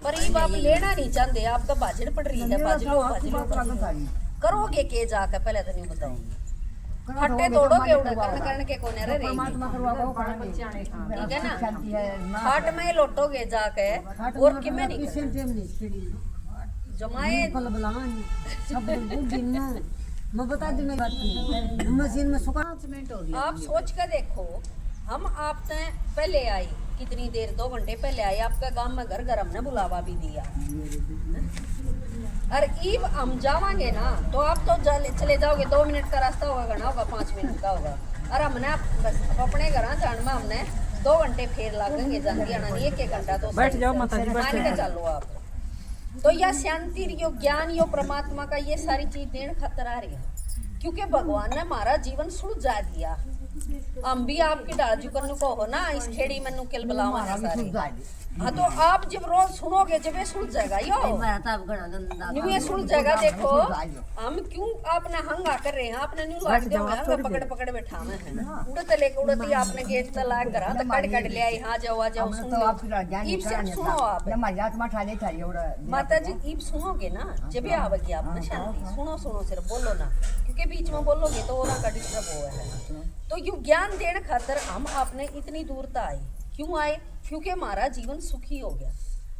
पर ये आप लेना नहीं चाहते, आपका बाजट पड़ रही है, बाजट करोगे के जाकर पहले तो नहीं बताओ, फट्टे तोड़ोगे उड़ा करण के कोने रे ठीक है ना, हाट में लौटोगे जाके और कि में नहीं जमाए मैं बता दूं मशीन में सुखा आप सोच कर देखो, हम आपने पहले आई कितनी देर 2 घंटे पहले आई, आपका गांव में घर घर हमने बुलावा भी दिया, और ईब हम जावांगे ना तो आप तो चले जाओगे, 2 मिनट का रास्ता होगा ना, होगा 5 मिनट का होगा, और हमने बस अपने घर जान में हमने 2 घंटे फेर लागेंगे, जान आना नहीं 1 घंटा तो बैठ जाओ माता जी, बैठ के चलो आप। तो यह शांति, यो ज्ञान, यो परमात्मा का ये सारी चीज देने खतर आ रही है, क्योंकि भगवान ने हमारा जीवन सुलझा दिया। हम भी आपकी डाल जुकर को हो ना, इस खेड़ी में नुकेल बुलावा है सारे। हाँ तो आप जब रोज सुनोगे जब ये सुलझ जाएगा, यो ये सुलझ जाएगा। देखो हम क्यों आपने हंगा कर रहे हैं, आपने न्यू लाट जाओ पकड़ पकड़ बैठा में है, उड़ते लेके उड़ती आपने गेट तक लाग करा तो कट कट ले आई, हाँ जाओ आ जाओ सुन लो। ईब से सुनो आप माता जी, ईब सुनोगे ना जब आवेगी आपने शांति, सुनो सुनो सिर्फ बोलो ना, क्योंकि बीच में बोलोगे तो और का डिस्टर्ब हुआ है। तो यू ज्ञान देने खातर हम आपने इतनी दूरता आए, क्यों आए? क्योंकि हमारा जीवन सुखी हो गया,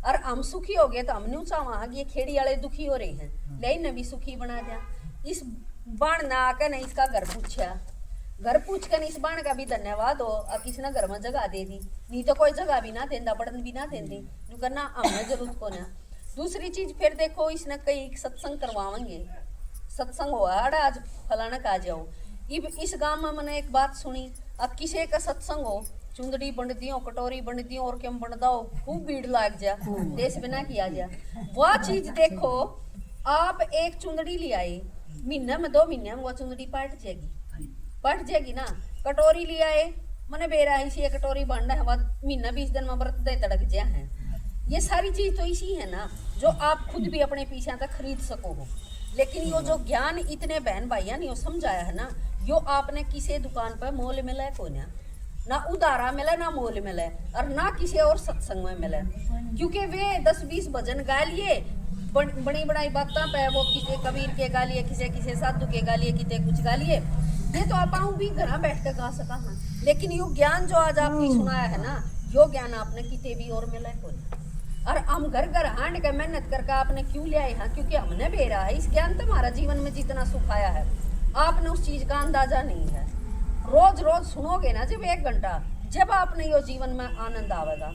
और हम सुखी हो गए तो हम नहीं चाहवा ये खेड़ी वाले दुखी हो रहे हैं, लेकिन भी सुखी बना दिया। इस बाण ना आकर नहीं इसका घर पूछा, घर पूछ कर इस बाण का भी धन्यवाद हो, और किसी ने घर में जगह दे दी, नहीं तो कोई जगह भी ना देंदा, बड़न भी ना देंदी, जो करना हमने जरूरत को ना। दूसरी चीज फिर देखो, इसने कई सत्संग करवाएंगे, सत्संग हुआ आज फलाना का जाओ। इस गांव में मैंने एक बात सुनी, अब किसी का सत्संग हो, चुंदड़ी बंटती हो, कटोरी बंटती हो, और क्यों बनता हो, खूब भीड़ लाग जा, देश बिना किया जा। वह चीज देखो, आप एक चुंदड़ी ले आए, महीने में 2 महीने में वो चुंदड़ी पट जाएगी ना। कटोरी ले आए, मैंने बेरा इसी कटोरी बनना है, वह महीना 20 दिन में व्रत दे तड़क जा है। ये सारी चीज तो इसी है ना, जो आप खुद भी अपने पीछे तक खरीद सको हो। लेकिन यो जो ज्ञान इतने बहन भाइयों ने समझाया है ना, यो आपने किसी दुकान पर मोल मिला को ना उधारा मिला, ना मोल मिला, और ना किसी और सत्संग में मिला, क्योंकि वे 10-20 भजन गा लिए, बड़ी बड़ी बातें पे, वो किसी कबीर के गा लिए, किसी साधु के गा लिए, किसी कुछ गा लिए। ये तो आप भी घर बैठ कर गा सका है, लेकिन यो ज्ञान जो आज आपने सुनाया है ना, यो ज्ञान आपने कितने भी और मिला है कोई। और हम घर घर हांड के मेहनत करके आपने क्यों ले आए हैं? क्योंकि हमने बेरा है इस ज्ञान, तुम्हारा जीवन में जितना सुख आया है आपने उस चीज का अंदाजा नहीं है। रोज रोज सुनोगे ना जब 1 घंटा, जब आपने यो जीवन में आनंद आवेगा।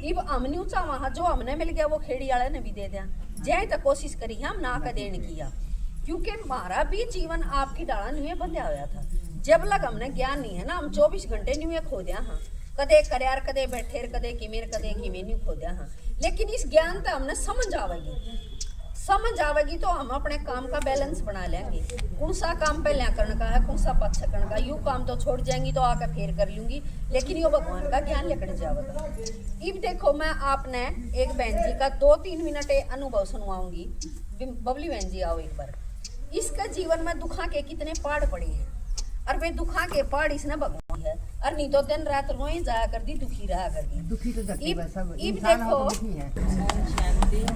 इब हमने ऊंचा वहां जो हमने मिल गया वो खेड़ी वाले ने भी दे दिया, जय तक कोशिश करी हम ना का देने किया, क्योंकि हमारा भी जीवन आपकी डाला न्यूए बंधा हुआ था। जब लग हमने ज्ञान नहीं है ना, हम 24 घंटे न्यूए खो दिया हाँ, कदे करयार कदे बैठेर कदे किमेर न्यू खो दिया हाँ। लेकिन इस ज्ञान तो हमने समझ आवेगी तो हम अपने काम का बैलेंस बना लेंगे, कौन सा काम पहले करने का है, कौन सा पक्ष करने का, यू काम तो छोड़ जाएंगी तो आकर फेर कर लूंगी, लेकिन यो भगवान का ज्ञान लेकर जाएगा। अब देखो मैं आपने एक बहन जी का 2-3 मिनट अनुभव सुनवाऊंगी। बबली बहन जी आओ एक बार। इसका जीवन में दुखा के कितने पहाड़ पड़े हैं, और वे दुखा के पहाड़ इसने भगवान है, और नहीं तो दिन रात रोई जाया कर दी, दुखी रहा कर दी, दुखी तो देखो शांति।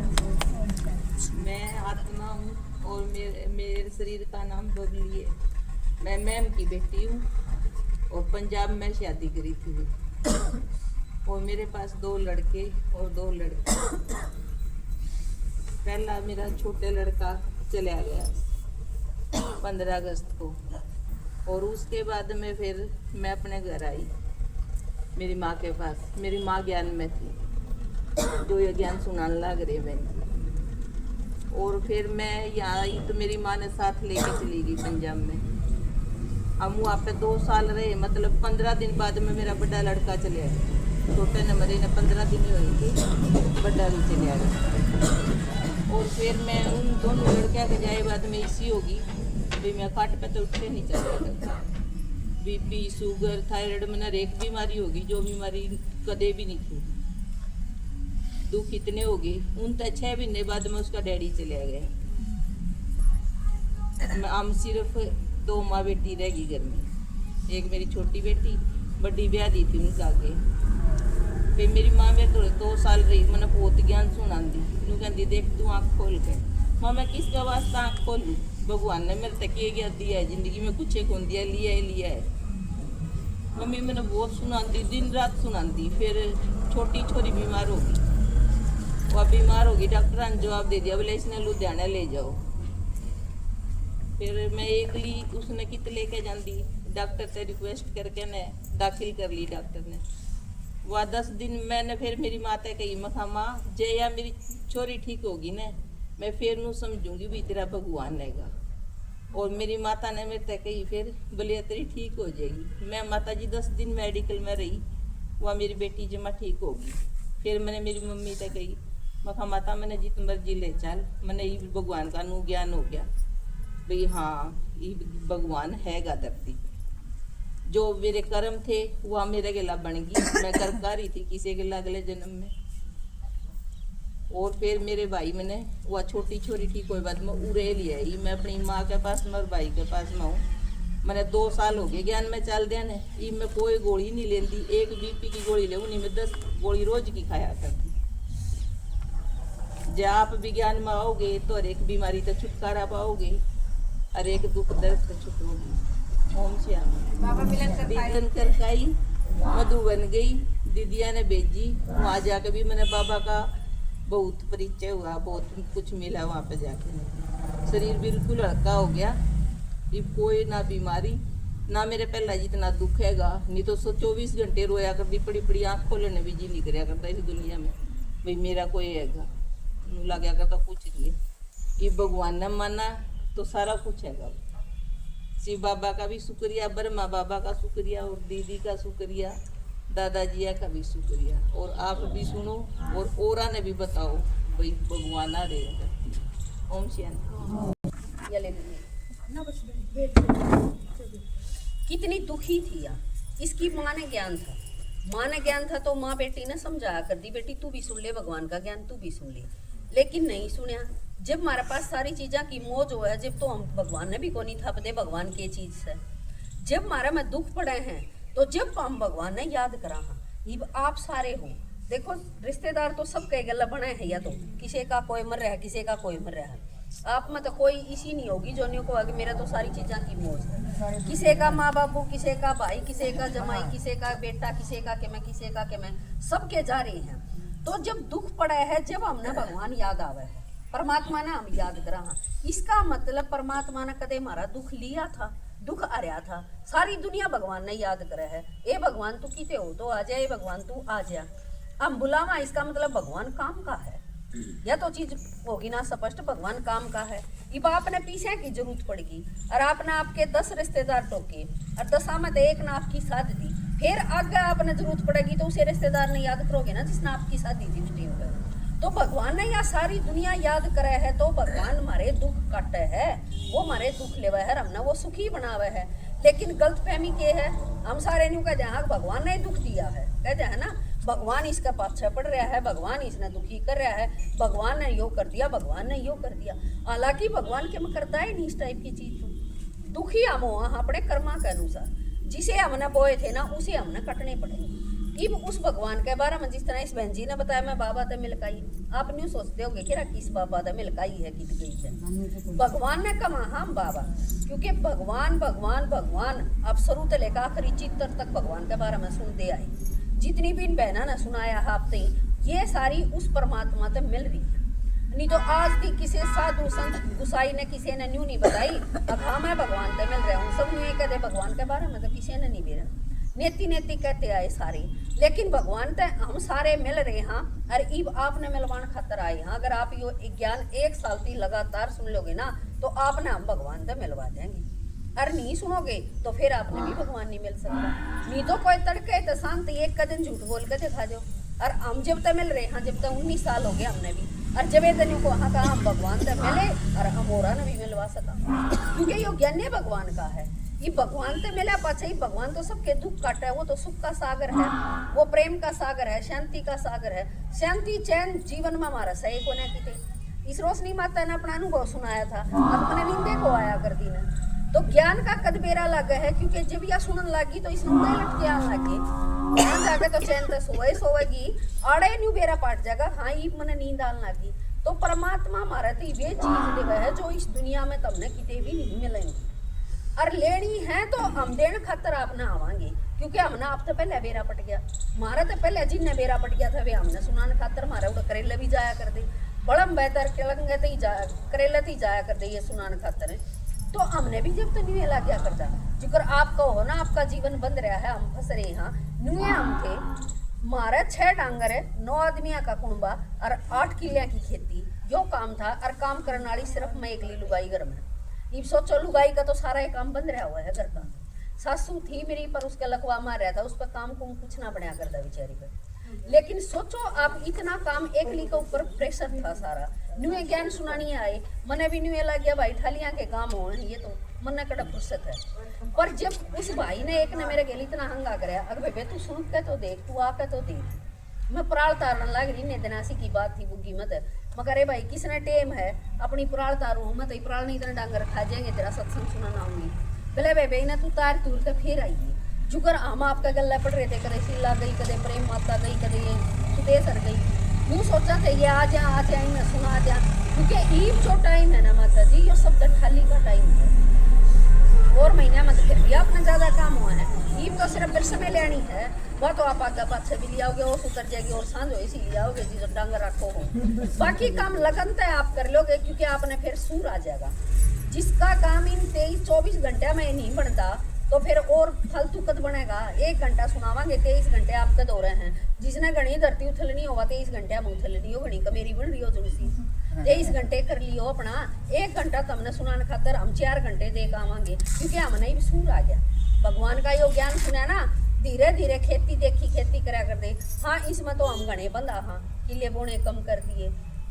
मैं आत्मा हूँ और मेरे शरीर का नाम बबली है। मैं मैम की बेटी हूँ और पंजाब में शादी करी थी, और मेरे पास 2 लड़के और 2 लड़की। पहला मेरा छोटे लड़का चला गया 15 अगस्त को, और उसके बाद में फिर मैं अपने घर आई मेरी माँ के पास। मेरी माँ ज्ञान में थी, जो ये ज्ञान सुनाने लग रही है। और फिर मैं यहाँ आई तो मेरी माँ ने साथ लेके चली गई पंजाब में। हम वहाँ पे 2 साल रहे, मतलब 15 दिन बाद में मेरा बड़ा लड़का चले आया। छोटे ने मरे ने 15 दिन ही हुई थी, बड़ा भी चले आया। और फिर मैं उन दोनों लड़कियों के जाए बाद में इसी होगी भी मैं खाट पे तो उठे नहीं चल सकता। बीपी, शुगर, थायराइड में हर एक बीमारी होगी, जो बीमारी कदे भी नहीं थी। दुख इतने हो गए, उन तक 6 महीने बाद में उसका डैडी चले गए। हम सिर्फ 2 माँ बेटी रह गई घर में। एक मेरी छोटी बेटी, बड़ी ब्याह दी थी उनका आगे। फिर मेरी माँ मेरे थोड़े 2 साल रही, मैंने बहुत ज्ञान सुनांदी। नू कहती देख तू आँख खोल के। माँ मैं किसका वास्ता आँख खोलूँ? भगवान ने मेरे तक ये ज्ञान दिया है, जिंदगी में कुछ एक दिया, लिया है। मम्मी मैंने बहुत सुनाती, दिन रात सुनाती। फिर छोटी छोरी बीमार होगी, वह बीमार होगी, डॉक्टर ने जवाब दे दिया बोले इसने लुधियाना ले जाओ। फिर मैं एक ली, उसने कित लेके जाती, डॉक्टर से रिक्वेस्ट करके ने दाखिल कर ली डॉक्टर ने। वह 10 दिन मैंने फिर मेरी माता कही, मैं माँ जे या मेरी छोरी ठीक होगी ना, मैं फिर नू समझूंगी भी तेरा भगवान रहेगा। और मेरी माता ने मेरे तक कही फिर बोले तेरी ठीक हो जाएगी। मैं माता जी 10 दिन मेडिकल में रही, वह मेरी बेटी जमा ठीक होगी। फिर मैंने मेरी मम्मी तक कही, मैं कहा माता मैंने जित मर्जी ले चल, मैंने ये भगवान का नू ज्ञान हो गया भाई हाँ ये भगवान हैगा धरती। जो मेरे कर्म थे वह मेरे गला बन गई, मैं कर रही थी किसी के अगले जन्म में। और फिर मेरे भाई मैंने वह छोटी छोरी ठीक कोई बात मैं उड़े लिया ही, मैं अपनी माँ के पास में और भाई के पास में हूँ। मैंने 2 साल हो गए ज्ञान में चल दिया ने, ये मैं कोई गोली नहीं लेती, एक BP की गोली ले उन्हीं में 10 गोली रोज की खाया करती। जब आप विज्ञान में आओगे तो हर एक बीमारी से छुटकारा पाओगे, हर एक दुख दर्द से छुटोगे। ओम श्याम बाबा मिलन करकाई मधु बन गई, दीदिया ने भेजी, वहाँ जाकर भी मैंने बाबा का बहुत परिचय हुआ, बहुत कुछ मिला वहाँ पे जाके। शरीर बिल्कुल हल्का हो गया, ये कोई ना बीमारी ना मेरे पहला जितना दुख हैगा, नहीं तो 24 घंटे रोया करती, बड़ी बड़ी आँख खोलने भी जी नहीं कराया करता इस दुनिया में भाई मेरा कोई हैगा। लगा करता कुछ नहीं, ये भगवान ने माना तो सारा कुछ हैगा। शिव बाबा का भी शुक्रिया, ब्रह्मा बाबा का शुक्रिया, और दीदी का शुक्रिया, दादाजिया का भी शुक्रिया। और आप भी सुनो और औरा ने भी बताओ भाई भगवान आ रहे। ओम शांति। ये ले लीजिए। कितनी दुखी थी यार, इसकी माँ ने ज्ञान था, माँ ने ज्ञान था तो माँ बेटी ने समझाया कर दी बेटी तू भी सुन ले भगवान का ज्ञान, तू भी सुन ले। लेकिन नहीं सुनिया। जब हमारे पास सारी चीज़ा की मौज हो है, जब तो हम भगवान ने भी को नहीं था पते भगवान की चीज़ से। जब हमारे में दुख पड़े हैं तो जब हम भगवान ने याद करा हाँ ये आप सारे हो। देखो रिश्तेदार तो सबके गला बने हैं, या तो किसी का कोई मर रहा है, किसी का कोई मर रहा है। आप में तो कोई इसी नहीं होगी जो नहीं को मेरा तो सारी चीज़ा की मौज है। किसी का माँ बापू, किसी का भाई, किसी का जमाई, किसी का बेटा, किसी का के मैं, किसी का के मैं, सबके जा रहे हैं। तो जब दुख पड़ा है, जब हमने भगवान याद आवे है, परमात्मा ने हम याद करा, इसका मतलब परमात्मा ने कदे हमारा दुख लिया था, दुख आ रहा था, सारी दुनिया भगवान ने याद करे है। ए भगवान तू किते हो तो आ जा, ए भगवान तू आ जा। हम बुलावा, इसका मतलब भगवान काम का है, या तो चीज होगी ना स्पष्ट भगवान काम का है। अब आपने पीछे की जरूरत पड़ेगी, और आपने आपके 10 रिश्तेदार टोके और 10 में तो एक ने आपकी साथ दी, फिर आगे आपने जरूरत पड़ेगी तो उसे रिश्तेदार ने याद करोगे ना जिसने आपकी शादी दी उस टाइम पर। तो भगवान ने या सारी दुनिया याद करे है, तो भगवान हमारे दुख काटे है, वो हमारे दुख लेवा है, हमने वो सुखी बनावे है। लेकिन गलतफहमी के है, हम सारे न्यू कहते हैं भगवान ने दुख दिया है, कहते हैं ना भगवान इसका पाछा पड़ रहा है, भगवान इसने दुखी कर रहा है, भगवान ने यो कर दिया, भगवान ने यो कर दिया। हालांकि भगवान के में करता ही नहीं इस टाइप की चीज। दुखी हम हो अपने कर्मा के अनुसार, जिसे हमने बोए थे ना उसे हमने कटने पड़ेंगे। इब उस भगवान के बारे में जिस तरह इस बहन जी ने बताया, मैं बाबा ते मिलकाई, आप न्यू सोचते होगे कि किस बाबा ते मिलकाई है, कित गई है। भगवान ने कहा हम बाबा, क्योंकि भगवान भगवान भगवान आप शुरू से लेकर आखिरी चित्तर तक भगवान के बारे में सुनते आए। जितनी भी इन बहना ने सुनाया आप ये सारी उस परमात्मा से मिल रही है। नहीं तो आज भी किसी साधु संत गुसाई ने किसी ने न्यू नहीं बताई अब हाँ मैं भगवान से मिल रहा हूँ, सब न्यू कहते भगवान के बारे में तो किसी ने नहीं बेरा, नेति नेति कहते आए सारे। लेकिन भगवान ते हम सारे मिल रहे हैं, और इब आपने मिलवान खातर आए हैं। अगर आप यो ज्ञान 1 साल तक लगातार सुन लोगे ना तो आपने हम भगवान से मिलवा देंगे, और नहीं सुनोगे तो फिर आपने भी भगवान नहीं मिल सकता। नहीं तो कोई तड़के तो शांत एक का दिन झूठ बोल के दिखा दो। और हम जब तक मिल रहे हैं, जब तक 19 साल हो गए हमने भी, और जब ये दिन को वहाँ का हम भगवान से मिले और हम और ने भी मिलवा सका, क्योंकि यो ज्ञान भगवान का है। ये भगवान से मिला पाछा ही भगवान तो सबके दुख काटा है, वो तो सुख का सागर है, वो प्रेम का सागर है, शांति का सागर है। शांति चैन जीवन में हमारा सही को नहीं की। इस रोशनी माता ने अपना अनुभव सुनाया था, अपने निंदे को आया करती ने। तो ज्ञान का कदबेरा लगा है, क्योंकि जब यह सुनने लगी तो इस नुंदे लटके आने लगे। वहां जाके तो चैन से सोएगी आड़े न्यू बेरा पाट जाएगा। हाँ ये मने नींद आने लगी। तो परमात्मा हमारा तो ये चीज देवे है जो इस दुनिया में तुमने किते भी नहीं मिलेंगी और लेनी है तो हम देने खातर आपने आवांगे, क्योंकि हमने आप तो पहले बेरा पट गया। हमारा तो पहले जिनने बेरा पट गया था वे हमने सुनाने खातर हमारे उड़ा करेले भी जाया कर दे, बड़म बेहतर केलंगे तो ही जाया करेले तो ही जाया कर दे ये सुनाने खातर है। तो हमने भी जब तो न्यूए ला क्या करता जिक्र आप कहो ना आपका जीवन बंद रहा है, हम फंस रहे हैं। न्यूए हम थे हमारा 6 डांगर है, 9 आदमियों का कुंबा और 8 किलियां की खेती, जो काम था और काम करने वाली सिर्फ मैं अकेली लुगाई घर में। अब सोचो लुगाई का तो सारा एक काम बंद रहा हुआ है घर का। सासू थी मेरी पर उसका लकवा मार रहा था, उस पर काम कुम कुछ ना बनाया करता बेचारी पर। लेकिन सोचो आप इतना काम एकली के ऊपर प्रेशर था सारा। न्यूए ज्ञान सुनानी आए मने भी न्यूए लग गया भाई ठालियां के काम हो ये तो मन कड़ा फुर्सत है। पर जब उस भाई ने एक ने मेरे गेली इतना हंगा कराया, अगर बेबे तू सुन के तो देख, तू आके तो देख। मैं पुराल तारन लग रही, नेदनासी की बात थी बुग्गी मत मगर अरे भाई किसने टेम है अपनी पुराल तारू मैं तो पुराल नहीं इतने डांगर खा जाएंगे, तेरा सत्संग सुनाना आऊंगी। बोले बेबे ना तू तार तूर के फिर आइए। जुगर हम आपका गल्ला पड़ रहे थे, कदे शीला गई, कदे प्रेम माता गई, कदे ये सुदेसर गई। यूँ सोचा थे ये आ जाए मैं सुना जा, क्योंकि ईब जो टाइम है ना माता जी ये सब ठाली का टाइम है। और महीना में तो फिर भी अपना ज्यादा काम हुआ है। ईब तो सिर्फ बिरस में लेनी है, वह तो आप आगे पाछे भी ले आओगे और उतर जाएगी और सांझ हो इसी ले आओगे जी जो डांगर रखो हो। बाकी काम लगन तो आप कर लोगे क्योंकि आपने फिर सूर आ जाएगा। जिसका काम इन 23-24 घंटे में नहीं बनता तो फिर और फालतू कद बनेगा। 1 घंटा सुनावांगे 23 घंटे आपके दो रहे हैं। जिसने घनी धरती उथलनी होगा 23 घंटे में उथलनी हो, घनी कमेरी बन रही हो जुड़सी 23 घंटे कर लियो अपना। 1 घंटा तुमने सुनाने खातर हम 4 घंटे दे आवांगे क्योंकि हमने भी सूर आ गया। भगवान का यो ज्ञान सुना ना, धीरे धीरे खेती देखी खेती करा कर दे। हाँ इसमें तो हम घने बंदा हाँ किले बोने कम कर दिए,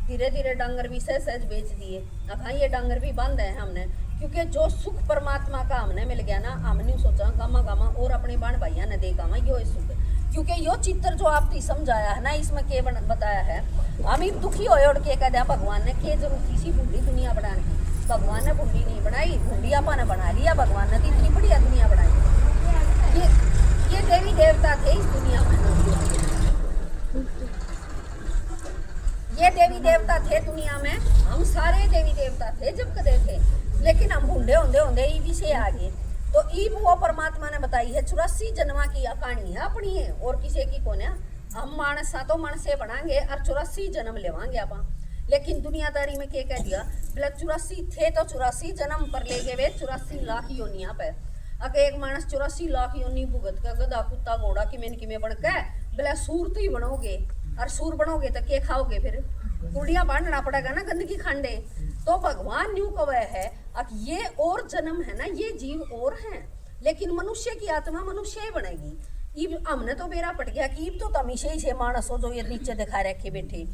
धीरे धीरे डांगर भी सहज बेच दिए। अब हाँ ये डांगर भी बंद है हमने, क्योंकि जो सुख परमात्मा का हमने मिल गया ना, हमने सोचा गामा गामा और अपने बाण भाइया ने दे गामा यो सुख। क्योंकि यो चित्र जो आपकी समझाया है ना इसमें के बताया है, हम ही दुखी होए और के कह दिया भगवान ने के जरूरत थी भूडी दुनिया बनाने की। भगवान ने भूडी नहीं बनाई, भूडी आपा ने बना लिया। भगवान ने तो इतनी बढ़िया दुनिया बनाई। ये देवी देवता थे इस दुनिया में, ये देवी देवता थे दुनिया में। हम सारे देवी देवता थे जब कदे थे, लेकिन हम बूढ़े होंदे होंदे ईबी से आगे। तो ईब वो परमात्मा ने बताई है 84 जन्मा की कहानी है अपनी है और किसी की कौन है। हम मानस तो मानस से बनाएंगे और 84 जन्म लेवांगे आप। लेकिन दुनियादारी में क्या कह दिया, बोला 84 थे तो 84 जन्म पर ले गए वे 84 लाख योनिया पे। अगर एक मानस 84 लाख योनि भुगत का गधा कुत्ता घोड़ा किमें बन के बोला सूर तो ही बनोगे, और सूर बनोगे तो क्या खाओगे फिर, कुड़िया बांधना पड़ेगा ना गंदगी खांडे। तो भगवान न्यू कवे है अब ये और जन्म है ना, ये जीव और हैं, लेकिन मनुष्य की आत्मा मनुष्य ही बनेगी। इब हमने तो बेरा पट गया कि इब तो तुम ही से मानस हो जो ये नीचे दिखा रखे बैठे,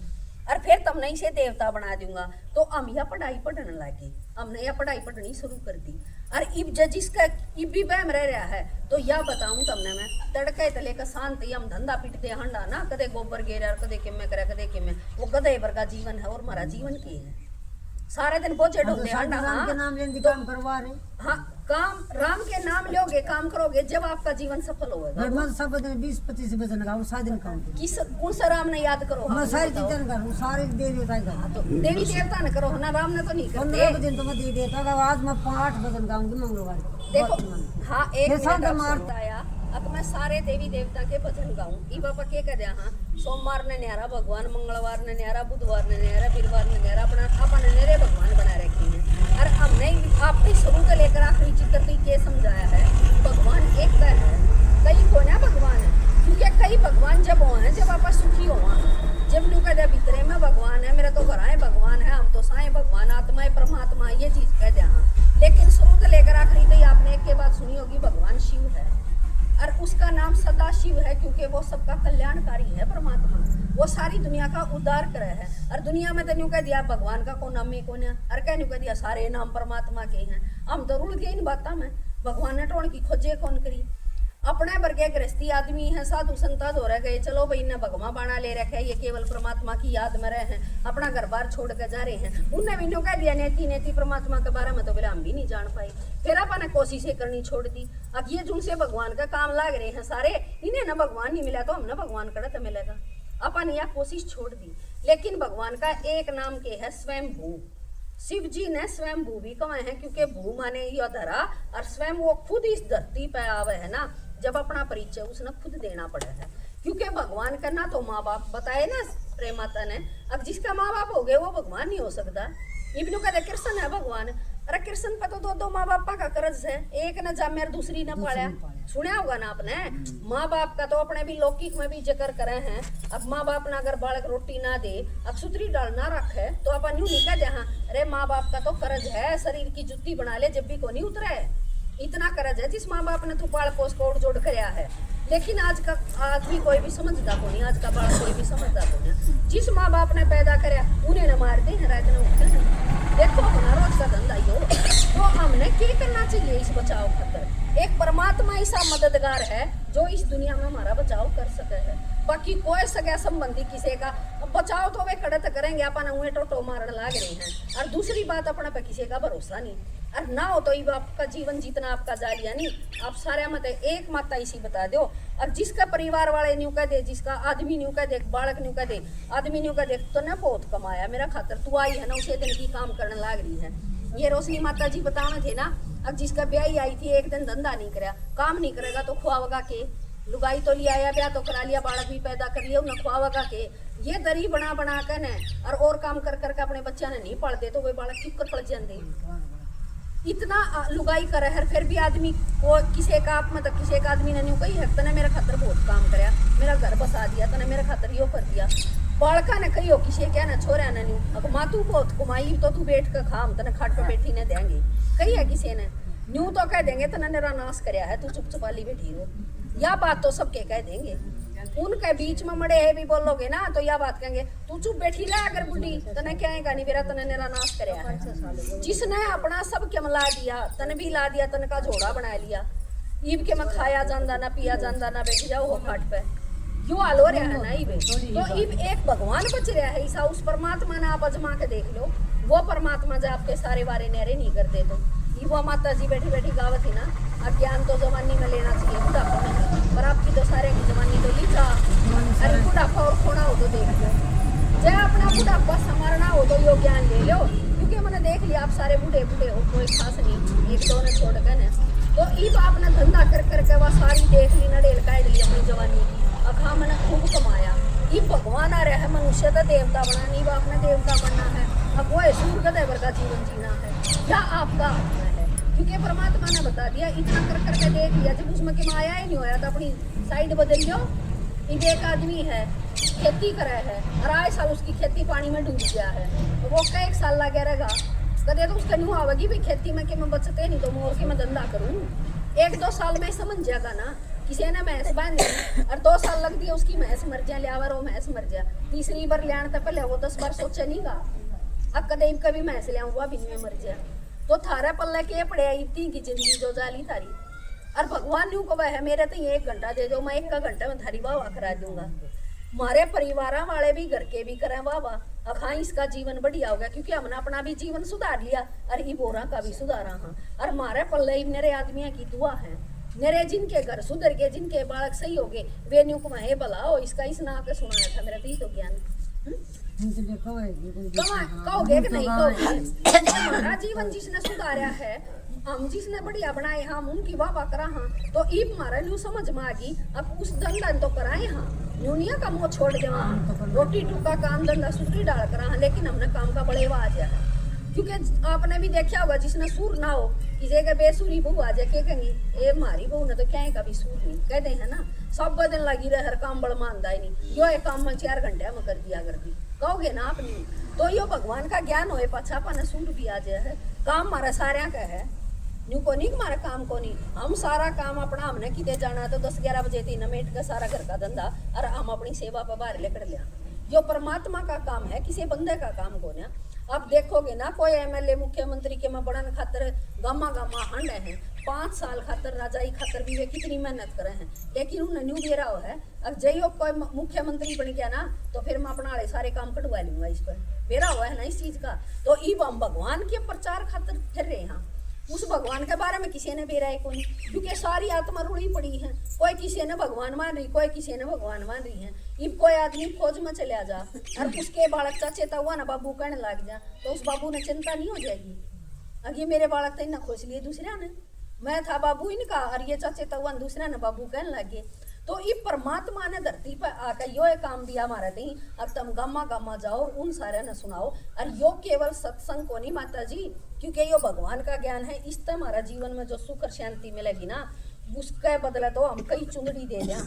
और फिर तुमने इसे देवता बना दूंगा। तो हम यह पढ़ाई पढ़ने लगे, हमने यह पढ़ाई पढ़नी शुरू कर दी। और इब जिसका इब भी बहम रह रहा है तो यह बताऊं तुमने मैं तड़के तले का शांति हम धंधा पीटते हंडा ना, कदे गोबर गेरा कदे के मैं करे कदे के मैं, वो गधे भर का जीवन है और हमारा जीवन की है। सारे दिन बोझे ढोते हंडा। राम के नाम लेने काम करवा रहे। हाँ काम राम के नाम लोगे काम करोगे जब आपका जीवन सफल होगा। मैं सब दिन 20-25 बजन का सारा दिन काम करूं। किस कौन सा राम ने याद करो, मैं सारी चीजें करूं, सारे देवी देवता का। तो देवी देवता ने करो ना, राम ने तो नहीं करते। 15 दिन तो मैं दे देता था, आज मैं 5 बजन गाऊंगी मंगलवार। देखो हाँ एक ये सब मिनट मारता आया अब मैं सारे देवी देवता के भजन गाऊं। ई बापा के कह दिया हाँ सोमवार ने न्यारा भगवान, मंगलवार ने न्यारा, बुधवार ने न्यारा, वीरवार ने न्यारा, अपना अपन नेरे भगवान बना रखे हैं। और हमने आपने शुरू से लेकर आखिरी चित्र तक ये समझाया है भगवान एक है, कई कौन है भगवान है, क्योंकि कई भगवान जब हो हैं जब आप सुखी हो, जब लोग कहते भीतरे में भगवान है, मेरा तो घर है भगवान है, हम तो साए भगवान आत्मा है परमात्मा ये चीज कह दिया हाँ। लेकिन शुरू से लेकर आखिरी तक आपने एक के बाद सुनी होगी भगवान शिव है, और उसका नाम सदा शिव है क्योंकि वो सबका कल्याणकारी है परमात्मा, वो सारी दुनिया का उद्धार करे है। और दुनिया में तो न्यू कह दिया भगवान का कौन नाम है कौन है, और क्या न्यू कह दिया सारे नाम परमात्मा के हैं। हम तो रुल गए इन बातों में, भगवान ने टोन की खोजे कौन करी। अपने वर्गे गृहस्थी आदमी है, साधु संता हो रह गए, चलो भाई इन्हें भगवान बाणा ले रखा है, ये केवल परमात्मा की याद में रहे हैं, अपना घर बार छोड़ कर जा रहे हैं। उनने भी कह दिया नेति नेति परमात्मा के बारे में तो बोले हम भी नहीं जान पाए। फिर अपन कोशिशें करनी छोड़ दी। अब ये जिनसे भगवान का काम लाग रहे हैं सारे, इन्हें ना भगवान नहीं मिला तो हम ना भगवान कड़ा तो मिलेगा। अपन यह कोशिश छोड़ दी। लेकिन भगवान का एक नाम के है स्वयंभू। शिव जी ने स्वयंभू भी कमाए हैं, क्योंकि भू माने यह धरा और स्वयं वो खुद इस धरती पे आवे है ना, जब अपना परिचय उसने खुद देना पड़ा है। क्योंकि भगवान का ना तो माँ बाप बताए ना प्रेम माता ने, अब जिसका माँ बाप हो गए वो भगवान नहीं हो सकता। इब्नू कहते कृष्ण है भगवान। अरे कृष्ण पे तो दो माँ बाप का कर्ज है, एक न जामे और दूसरी न पाया। सुना होगा ना आपने, माँ बाप का तो अपने भी लौकिक में भी जिक्र करे हैं। अब माँ बाप ना अगर बालक रोटी ना दे, अब सुतरी डाल ना रखे तो अपन यूं नहीं कह दे हाँ अरे माँ बाप का तो कर्ज है, शरीर की जुत्ती बना ले जब भी को नहीं उतरे। इतना कर्ज है जिस माँ बाप ने तू पाल पोस को जोड़ करया है। लेकिन आज का आदमी कोई भी समझता को नहीं, आज का बालक कोई भी समझता को नहीं। जिस माँ बाप ने पैदा करया उन्हें न मारते हैं, रात न उठते हैं। देखो अपना रोज का धंधा यो, तो हमने क्या करना चाहिए इस बचाव खातर। एक परमात्मा ऐसा मददगार है जो इस दुनिया में हमारा बचाव कर सके है। बाकी कोई सगा संबंधी किसी का बचाव तो वे कड़त करेंगे, अपन उन्हें टोटो मारने लाग रहे हैं। और दूसरी बात अपने पे किसी का भरोसा नहीं, और ना हो तो ये आपका जीवन जितना आपका जालिया नहीं। आप सारे मत एक माता इसी बता दो। अब जिसका परिवार वाले न्यू कह दे, जिसका आदमी न्यू कह दे, बालक न्यू कह दे, आदमी न्यू कह दे तो ने बहुत कमाया मेरा खातर तू आई है ना, उसे दिन की काम करने लाग रही है। ये रोशनी माता जी बताने थे ना, अब जिसका ब्याह आई थी एक दिन धंधा नहीं कराया, काम नहीं करेगा तो खुआवगा के, लुगाई तो लिया आया, ब्याह तो करा लिया, बालक भी पैदा कर लिया, उन्हें खुआवगा के। ये दरी बना बना कर ने और काम कर करके अपने बच्चा ने नहीं पढ़ते तो वे बालक चुप कर पड़ जाते। इतना लुगाई करे है, फिर भी आदमी को किसी का मतलब किसी का आदमी ने नहीं कही है तने मेरा खातर बहुत काम कराया, मेरा घर बसा दिया, तने मेरा खातर यो कर दिया। बालका ने कही हो किसी क्या ना छोरा ने नहीं, अब माँ तू बहुत कमाई तो तू बैठ कर खा, हम तने खाट पे बैठी ने देंगे। कही है किसी ने न्यू तो कह देंगे तने मेरा नाश कराया है, तू चुप चुपाली बैठी हो। यह बात तो सबके कह देंगे। उनके बीच में मड़े है भी बोलोगे ना तो यह बात कहेंगे तू चुप बैठी ला, अगर बुढ़ी तने क्या है नहीं मेरा तने मेरा नाश कराया है। जिसने अपना सब क्या ला दिया, तने भी ला दिया, तने का झोड़ा बना लिया, ईब के में खाया जाता ना पिया जाता ना, बैठ जाओ हो खाट पे, यो हाल हो रहा है ना। इब तो इब एक भगवान बच रहा है ऐसा, उस परमात्मा ने आप अजमा के देख लो। वो परमात्मा जो आपके सारे बारे नेरे नहीं करते तो वो माता जी बैठी बैठी गावत थी ना, अज्ञान तो जवानी में लेना चाहिए बुढ़ापा में, पर आपकी तो सारे की जवानी तो ली था। अरे बुढ़ापा और खोना हो तो देख लो, जब अपना बुढ़ापा संवारना हो तो यो ज्ञान ले लो। क्योंकि मैंने देख लिया आप सारे बूढ़े बूढ़े हो, कोई खास नहीं, एक दो ने छोड़ कर ने तो इब आपने धंधा कर करके वह सारी देख ली नडेल काट ली अपनी जवानी की, अखा मैंने खूब कमाया। ये भगवान आ रहा है, मनुष्य का देवता बना नहीं, वो आपने देवता बनना है। अब वो सूर्य का देवर का जीवन जीना है या आपका अपना है, क्योंकि परमात्मा ने बता दिया। इतना कर करके देख लिया, जब उसमें कि माया ही नहीं होया तो अपनी साइड बदल लो। एक आदमी है खेती करे है और आए साल उसकी खेती पानी में डूब गया है, तो वो कई एक साल लगे रहेगा, कदे तो उसका नहीं आवेगी भाई खेती में कि मैं बचते नहीं तो मोर के मैं धंधा करूँ। एक दो साल में समझ जाएगा ना, किसी ने भैंस बांध दी और 2 साल लग दिया उसकी भैंस मर जाए, लियावर वो भैंस मर जाए, तीसरी बार लियान तो पहले वो 10 बार सोचा नहीं गा, अब कदे कभी भैंस लिया हुआ भी नहीं मर जाए। तो थारा पल्ले के पड़े इतनी की जिंदगी जो जाली थारी, और भगवान न्यू को है मेरे तो 1 घंटा दे दो, मैं 1 का घंटा में थारी वाह करा दूंगा। हमारे परिवार वाले भी घर के भी करें वाह वाह, अखा इसका जीवन बढ़िया होगा, क्योंकि हमने अपना भी जीवन सुधार लिया और ये बोरा का भी सुधारा। हाँ, और हमारे पल्ले मेरे आदमियों की दुआ है, मेरे जिनके घर सुधर गए, जिनके बालक सही हो गए, वे न्यू को मैं भला हो इसका इस ना के सुनाया था मेरा तो ज्ञान कहोगे कि नहीं कहोगे। हमारा जीवन जिसने सुधारा है, हम जिसने बढ़िया बनाए हम उनकी वाह वाह करा। हाँ, तो ईब हमारा न्यू समझ में आ गई, अब उस धंधा तो कराए। हाँ, न्यूनिया का मुँह छोड़ दे, रोटी टूका काम धंधा सुधरी डाल करा। हाँ, लेकिन हमने काम का बड़े आ जाए, क्योंकि आपने भी देखा होगा जिसने सूर ना हो, किसी का बेसुरी बहू आ जाए, क्या कहेंगी ए मारी बहू ने तो क्या कभी सूर नहीं कहते हैं ना, सब बदन लगी रहे, हर काम बड़ मानदा ही नहीं, यो एक काम में 4 घंटे में कर दिया करती कहोगे ना आपने। तो यो भगवान का ज्ञान होए पछा पाने सूर भी आ जाए है, काम हमारा सारे का है न्यू को नहीं, हमारा काम को नहीं। हम सारा काम अपना हमने किते जाना तो 10-11 बजे 3 मिनट का सारा घर का धंधा और हम अपनी सेवा पर बाहर लेकर लिया। जो परमात्मा का काम है, किसी बंदे का काम को ना। अब देखोगे ना कोई एमएलए मुख्यमंत्री के में बढ़न खातर गामा गामा हंड है, 5 साल खातर राजाई खातर भी वे कितनी मेहनत करे हैं, लेकिन उन्हें न्यू दे रहा है। अब जइयो कोई मुख्यमंत्री बन गया ना तो फिर मैं अपना वाले सारे काम कटवा लूंगा, इस पर बेरा हुआ है ना इस चीज का। तो ई हम भगवान के प्रचार खातर फिर रहे हैं, उस भगवान के बारे में किसी ने बेरा है कोई, क्योंकि सारी आत्मा रुड़ी पड़ी है, कोई किसी ने भगवान मान रही, कोई किसी ने भगवान मान रही है। इब कोई आदमी फौज में चला जा और उसके बालक चेता हुआ ना बाबू कहने लग जा तो उस बाबू ने चिंता नहीं हो जाएगी, अगे मेरे बालक तो ना खोज लिए दूसरा ने, मैं था बाबू इनका और ये चेता हुआ दूसरा ने बाबू कहने लगे। तो ये परमात्मा ने धरती पर आकर यो एक काम दिया हमारा नहीं, अब तुम गामा गामा जाओ उन सारे ने सुनाओ। और यो केवल सत्संग को नहीं माता जी, क्योंकि यो भगवान का ज्ञान है, इससे हमारा जीवन में जो सुख और शांति मिलेगी ना, उसके बदले तो हम कई चुंदड़ी दे दें,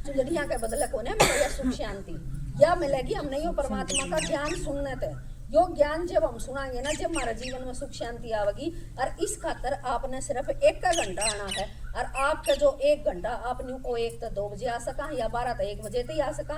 चुंदड़ियाँ के बदले को ना मिलेगा सुख शांति या मिलेगी हमने यो परमात्मा का ज्ञान सुनने थे। यो ज्ञान जब हम सुनाएंगे ना, जब हमारे जीवन में सुख शांति आवेगी। और इस खातर आपने सिर्फ 1 घंटा आना है, और आपका जो 1 घंटा आपने को 1 तो 2 बजे आ सका या 12 तो 1 बजे तक आ सका,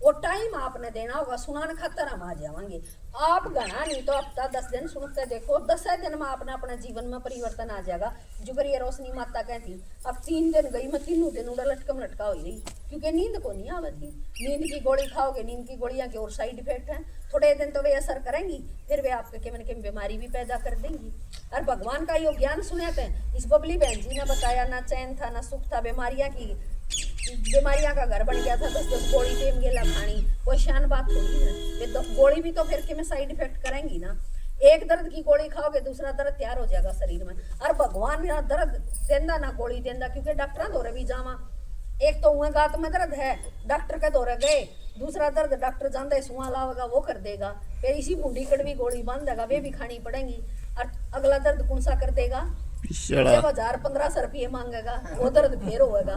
वो टाइम आपने देना होगा सुनाने खातर हम आ जाएंगे। आप घना नहीं तो हफ्ता 10 दिन सुनते देखो, 10 दिन में आपने अपने जीवन में परिवर्तन आ जाएगा। जुगरिया रोशनी माता कहती अब 3 दिन गई मैं 3 दिन उड़ा लटकम लटका हुई रही, क्योंकि नींद को नहीं आवती। नींद की गोली खाओगे, नींद की गोलियां के और साइड इफेक्ट हैं, थोड़े दिन तो वे असर करेंगी, फिर वे आपके केवल के बीमारी भी पैदा कर देंगी। और भगवान का यो ज्ञान सुने थे, इस बबली बहन जी ने बताया, ना चैन था ना सुख था, बीमारियां का घर बन गया था, 10 गोली टेम गेला खानी, कोई शान बात थोड़ी है। वे गोली भी तो फिर के में साइड इफेक्ट करेंगी ना, एक दर्द की गोली खाओगे दूसरा दर्द तैयार हो जाएगा शरीर में। और भगवान ना दर्द देंदा ना गोली देंदा, क्योंकि डॉक्टर दौरे भी जावा, एक तो हुए गात में दर्द है डॉक्टर के दौरे गए, दूसरा दर्द डॉक्टर जानते सुआ लावेगा वो कर देगा, फिर इसी बूढ़ी कड़वी गोली बांध देगा, वे भी खानी पड़ेंगी। और अगला दर्द कौन सा कर देगा, जब 1000-1500 रुपये मांगेगा वो दर्द फिर होएगा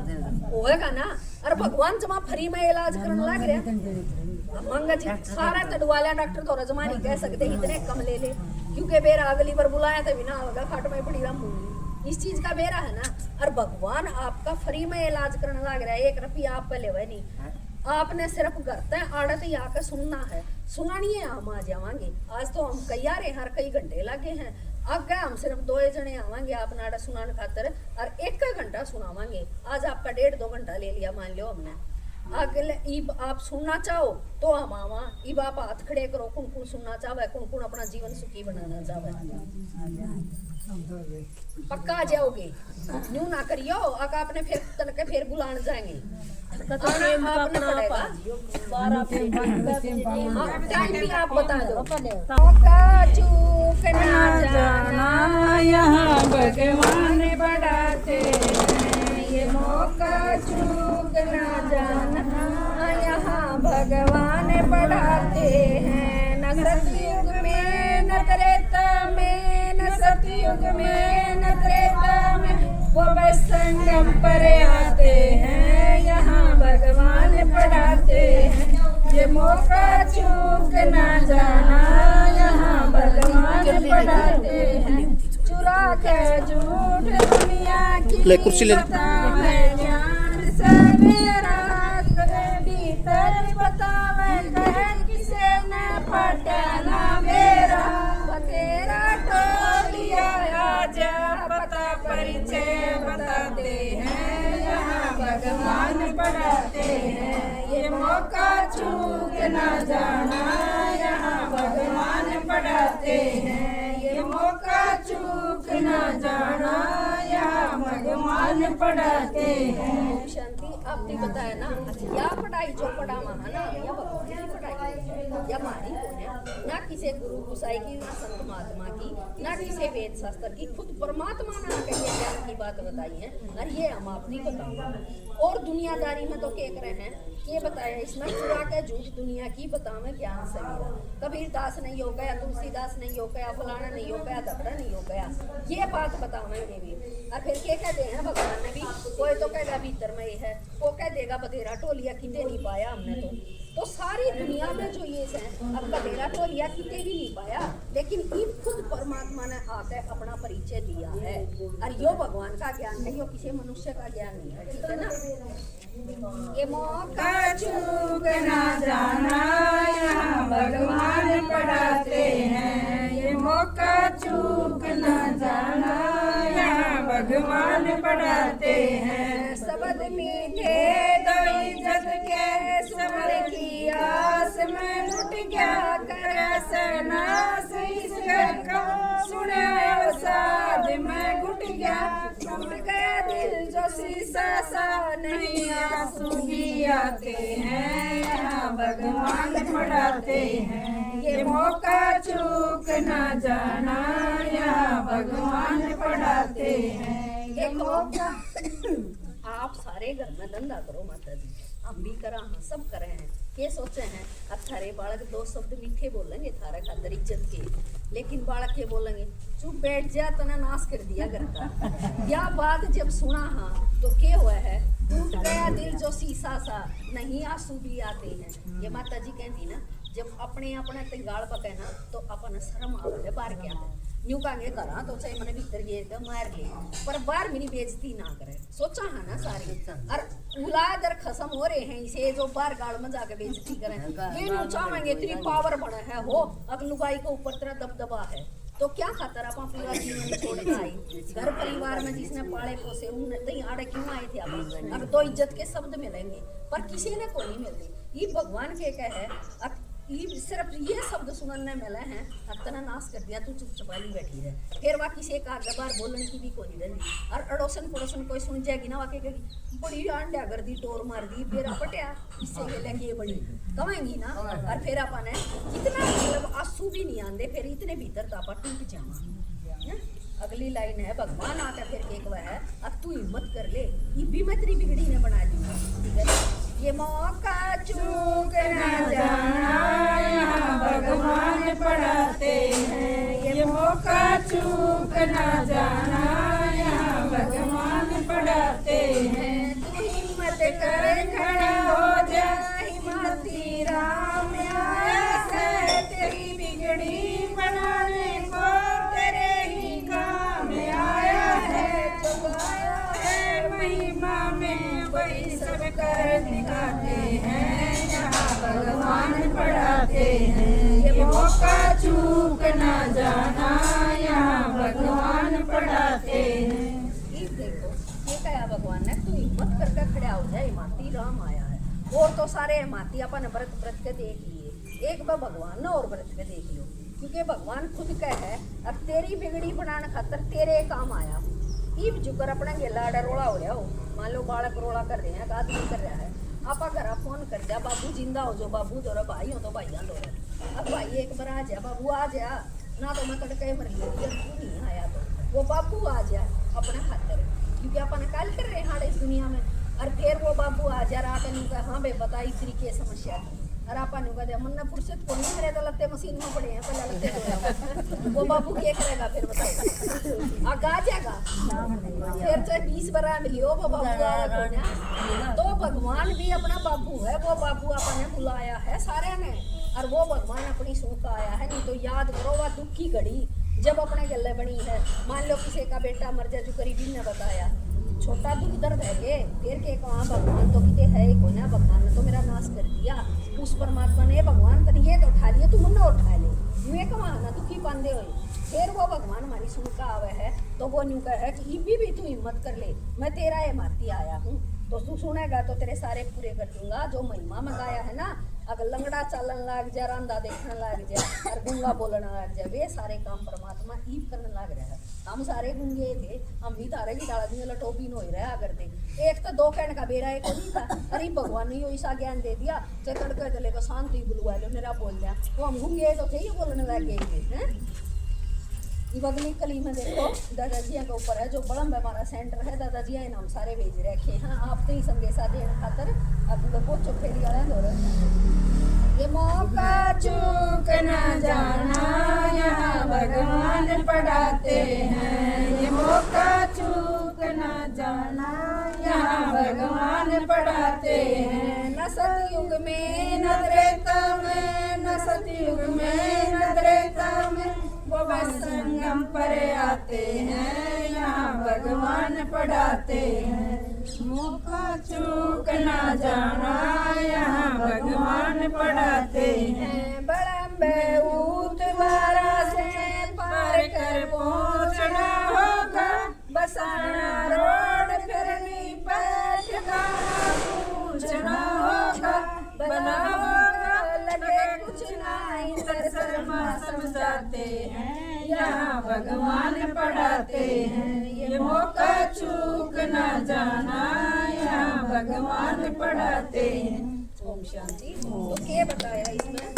ना। और भगवान जमा फ्री में इलाज करने लग रहा मंगा जी, सारा तड़वा लिया डॉक्टर तो जमा नहीं कह सकते इतने कम ले ले, क्योंकि बेरा अगली बार बुलाया तो बिना होगा खाट में पड़ी रहूंगी, इस चीज का बेरा है ना। और भगवान आपका फ्री में इलाज करने लग रहा है, 1 रुपया आप पे लेवे नहीं, आपने सिर्फ घर तक आड़त ही आकर सुनना है, सुना नहीं है हम आ जावांगे। आज तो हम कई आ रहे हैं, कई घंटे लगे हैं, आगे हम सिर्फ 2 जने आवांगे आपने आड़ा सुनाने खातर, और 1 घंटा सुनावांगे। आज आपका 1.5-2 घंटा ले लिया मान लो हमने, अगले इब आप सुनना चाहो तो हम आवा, इब आप हाथ खड़े करो, कौन कौन सुनना चाहे, कौन कौन अपना जीवन सुखी बनाना चाहे, पक्का आ जाओगे, न्यू ना करियो। आपने फिर तनके फिर बुलाने जाएंगे, आपने पड़ेगा टाइम भी आप बता दो। मौका चूक ना जाना, यहाँ भगवान बढ़ाते हैं, ये मौका चूक ना जाना, यहाँ भगवान बढ़ाते हैं। न सतयुग में न त्रेता में, न सतयुग में न त्रेता में, वो बस संगम पर आते हैं, यहाँ भगवान पढ़ाते हैं। ये मौका चूक ना जाना, यहाँ भगवान पढ़ाते हैं। चुरा के झूठ दुनिया की बतावे ज्ञान, सवेरा भीतर बतावे कहे किसे न पटाना मेरा, बतेरा टोलिया आजा पता परिचय बताते हैं, यहाँ भगवान पढ़ाते हैं। ये मौका चूक ना जाना, यहाँ भगवान पढ़ाते हैं। ये मौका चूक ना जाना, यहाँ भगवान पढ़ाते हैं। शांति आपने बताया ना, या पढ़ाई जो पढ़ावा है ना, या भगवान की पढ़ाई या हमारी ना किसी गुरु गुसाई की, ना संत महात्मा की, ना किसी वेद शास्त्र की, खुद परमात्मा ने आकर ये ज्ञान की बात बताई है, और ये हम आप नहीं बताऊंगा। और दुनियादारी में तो क्या कर रहे हैं, ये बताया इसमें चुरा के झूठ दुनिया की बतावे ज्ञान सवेरा। कबीर दास नहीं हो गया, तुलसीदास नहीं हो गया, फलाना नहीं हो गया, धबड़ा नहीं हो गया, ये बात बतावेंगे भी। और फिर क्या कहते हैं भगवान ने भी, कोई तो कहेगा भीतर में ये है, वो कह देगा बधेरा टोलिया किते नहीं पाया हमने तो सारी दुनिया में जो ये है, अब बधेरा टोलिया किते भी नहीं पाया, लेकिन इन खुद परमात्मा ने आकर अपना परिचय दिया है। और यो भगवान का ज्ञान है, यो किसी मनुष्य का ज्ञान नहीं है, ठीक है ना। ये मौका चूक ना जाना, यहाँ भगवान पढ़ाते हैं। न जाना यहाँ भगवान पढ़ाते हैं। शब्द मीठे दो इज्जत के समर की आस में लुट गया कर सनास इस घर का सुनाया साध में घुट गया टूट गया दिल जो शीशा सा नहीं आंसू भी आते हैं यहाँ भगवान पढ़ाते हैं। ये मौका चूक ना जाना यहाँ भगवान पढ़ाते हैं। ये मौका आप सारे घर में धंधा करो माता जी, हम भी करा हाँ सब करे हैं। ये सोचे हैं अब थारे बालक दो शब्द मीठे बोलेंगे थारा खातर इज्जत के, लेकिन बालक के बोलेंगे चुप बैठ जा तना नाश कर दिया घर का। यह बात जब सुना हाँ तो क्या हुआ है, टूट गया दिल जो शीशा सा नहीं आंसू भी आते हैं। ये माता जी कहती ना जब अपने अपने तिगाड़ पके ना तो अपन शर्म आवे बाहर क्या है न्यू कांगे करा तो चाहे मैंने भीतर ये तो मार ले पर बाहर मेरी बेइज्जती ना करे। सोचा है ना सारी और औलाद और खसम हो रहे हैं इसे जो बाहर गाड़ में जाके बेइज्जती करें। ये न्यू चाहेंगे तेरी पावर बना है हो अब लुगाई को ऊपर तेरा दबदबा है तो क्या खातर आप पूरा जीवन छोड़ के आई घर परिवार में जिसने पाले पोसे उन आड़े क्यों आए थे आप। अब तो इज्जत के शब्द मिलेंगे पर किसी ने को नहीं मिलते। ये भगवान के कहे अब ये सिर्फ ये शब्द सुनने मिले हैं अतना नाश कर दिया तू चुपचापी बैठी रहे। फिर वाकई से एक आगे बार बोलने की भी कोई नहीं रही और अड़ोसन पड़ोसन कोई सुन जाएगी ना वाकई कहेगी बड़ी अंडा कर दी टोर मार दी फिर पटिया इससे ये लेंगे बड़ी कमाएंगी ना। और फिर अपन कितना मतलब आंसू भी नहीं आंदे फिर इतने भीतर तो आप टूट जावा। अगली लाइन है भगवान आकर फिर एक वह है अब तू हिम्मत कर ले ये भी मैं तेरी बिगड़ी ने बना दूंगा ठीक है। ये मौका चूक ना जाना यहाँ भगवान पढ़ाते हैं। ये मौका चूक ना जाना यहाँ भगवान पढ़ाते हैं। तू हिम्मत कर खड़ा हो जा हिम्मती राम आया है तेरी बिगड़ी बनाने को तेरे ही काम आया है। जो आया है महिमा में वही सब कर दिखाते हैं यहाँ भगवान पढ़ाते हैं। ये मौका चूक ना जाना यहाँ भगवान पढ़ाते हैं। ये देखो ये कहा भगवान ने तू हिम्मत करके खड़ा हो जाए हिमाती राम आया है। और तो सारे हिमाती अपन व्रत व्रत के देख लिए एक बार भगवान ने और व्रत के देख लो क्योंकि भगवान खुद कह है अब तेरी बिगड़ी बनाने खातर तेरे काम आया। ईब जुकर अपना गेला रोड़ा हो रहा हो मान लो बालक रोड़ा कर रहे हैं आदमी कर रहा है आपा घर फोन कर दिया बाबू जिंदा हो जो बाबू दो भाई हो तो भाइया दो अब भाई एक बार आ जा बाबू आ जा ना तो मैं तड़के मर गई तू नहीं आया तो वो बाबू आ जा अपना खातर क्योंकि अपन कल कर रहे हैं इस दुनिया में। और फिर वो बाबू आ जा रहा था हाँ भाई बताई तरीके समस्या थी और आपा ने कहा मन फुर्सत को नहीं मेरे तो लगते मशीन में पड़े हैं पहले लगते वो बाबू क्या करेगा फिर बताओ आगा जाएगा फिर चाहे 20 बार मिलियो वो बाबू आया तो भगवान भी अपना बाबू है। वो बाबू आपने बुलाया है सारे ने और वो भगवान अपनी सूख आया है। नहीं तो याद करो वह दुख की घड़ी जब अपने गले बनी है मान लो किसी का बेटा मर जाए जो करीबी ने बताया छोटा दुख दर्द है के फिर के कहा भगवान तो किते है को ना भगवान ने तो मेरा नाश कर दिया उस परमात्मा ने भगवान तन ये तो उठा लिया तू मुन्ना उठा ले यूँ कमाना दुखी पांदे हो। फिर वो भगवान हमारी सुन का आवे है तो वो न्यू कह है कि भी तू हिम्मत कर ले मैं तेरा ये माती आया हूँ तो तू सुनेगा तो तेरे सारे पूरे कर दूंगा जो महिमा मंगाया है ना। अगर लंगड़ा चलन लग जाए रंधा देखने लग जाए और गूंगा बोलने लग जाए वे सारे काम परमात्मा ईब करने लग रहा है। हम सारे गूंगे थे हम भी तारे की डाला दी लटोपी नो ही रहा करते एक तो दो कहने का बेड़ा एक नहीं था अरे भगवान ने ऐसा ज्ञान दे दिया चाहे तड़के चले तो शांति बुलवा लो मेरा बोल दिया तो हम गूंगे तो थे ही बोलने लग गए थे हैं। अगली कली में देखो दादाजी के ऊपर है जो बड़म हमारा सेंटर है दादाजी नाम सारे भेज रखे हैं आप तो ही संदेशा देने खातर अब देखो चुपेली वाले ये मौका चूक ना जाना यहाँ भगवान पढ़ाते हैं। ये मौका चूक ना जाना यहाँ भगवान पढ़ाते हैं। न सतयुग में न त्रेता में न सतयुग में न त्रेता में वो बस संगम पर आते हैं यहाँ भगवान पढ़ाते हैं। मौका चूक ना जाना यहाँ भगवान पढ़ाते हैं। बड़म्बे ऊत बारा से पार कर पहुँच बरसाना रोड फिरनी पर ठिकाना पूछना होगा बना होगा लगे कुछ नहीं शर्मा समझाते हैं यहाँ भगवान पढ़ाते हैं ये मौका चूक ना जाना यहाँ भगवान पढ़ाते हैं। ओम शांति। तो क्या बताया इसमें?